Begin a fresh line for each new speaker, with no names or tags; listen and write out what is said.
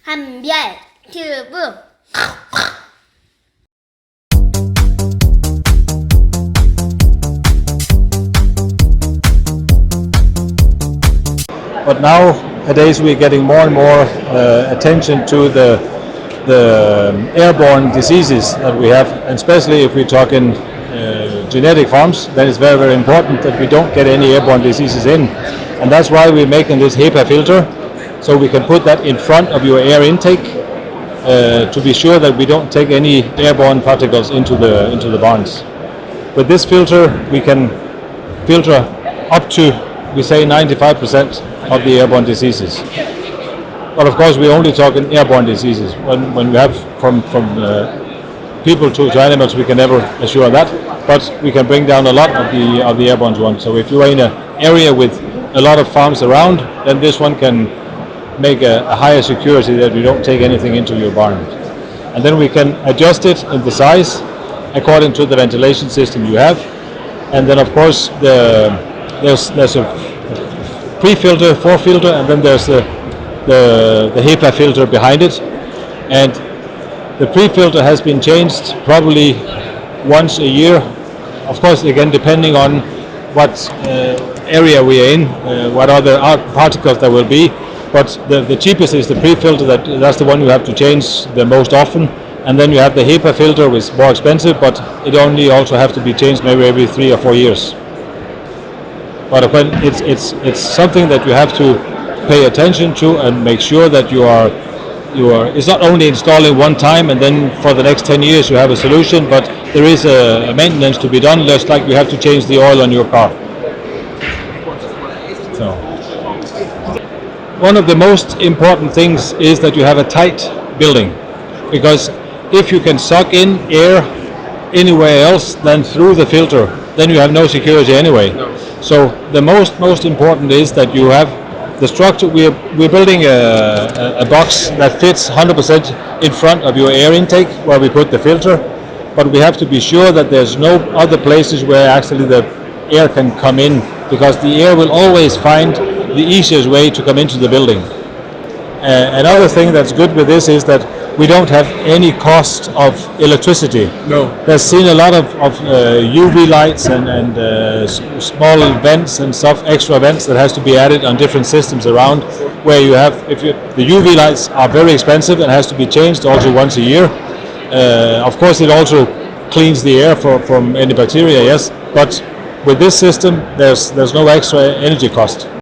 한별튜브.
But nowadays we're getting more and more attention to the airborne diseases that we have, and especially if we talk in genetic forms, then it's very, very important that we don't get any airborne diseases in. And that's why we're making this HEPA filter, so we can put that in front of your air intake to be sure that we don't take any airborne particles into the barns. With this filter, we can filter up to, we say, 95% of the airborne diseases. But of course, we're only talking airborne diseases. When we have from people to animals, we can never assure that. But we can bring down a lot of the airborne ones. So if you are in an area with a lot of farms around, then this one can make a higher security that you don't take anything into your barn. And then we can adjust it in the size according to the ventilation system you have. And then of course there's a pre-filter, for-filter, and then there's the HEPA filter behind it. And the pre-filter has been changed probably once a year. Of course, again, depending on what area we are in, what other particles there will be. But the cheapest is the pre-filter. That's the one you have to change the most often. And then you have the HEPA filter, which is more expensive, but it only also have to be changed maybe every 3 or 4 years. But it's something that you have to pay attention to and make sure that you are. It's not only installing one time and then for the next 10 years you have a solution, but there is a maintenance to be done, just like you have to change the oil on your car. So, one of the most important things is that you have a tight building, because if you can suck in air anywhere else than through the filter, then you have no security anyway. So the most important is that you have the structure. We're building a box that fits 100% in front of your air intake where we put the filter, but we have to be sure that there's no other places where actually the air can come in, because the air will always find the easiest way to come into the building. Another thing that's good with this is that we don't have any cost of electricity.
No.
There's seen a lot of UV lights and small vents and stuff, extra vents that has to be added on different systems around, where you have, the UV lights are very expensive and has to be changed also once a year. Of course, it also cleans the air from any bacteria, yes, but with this system, there's no extra energy cost.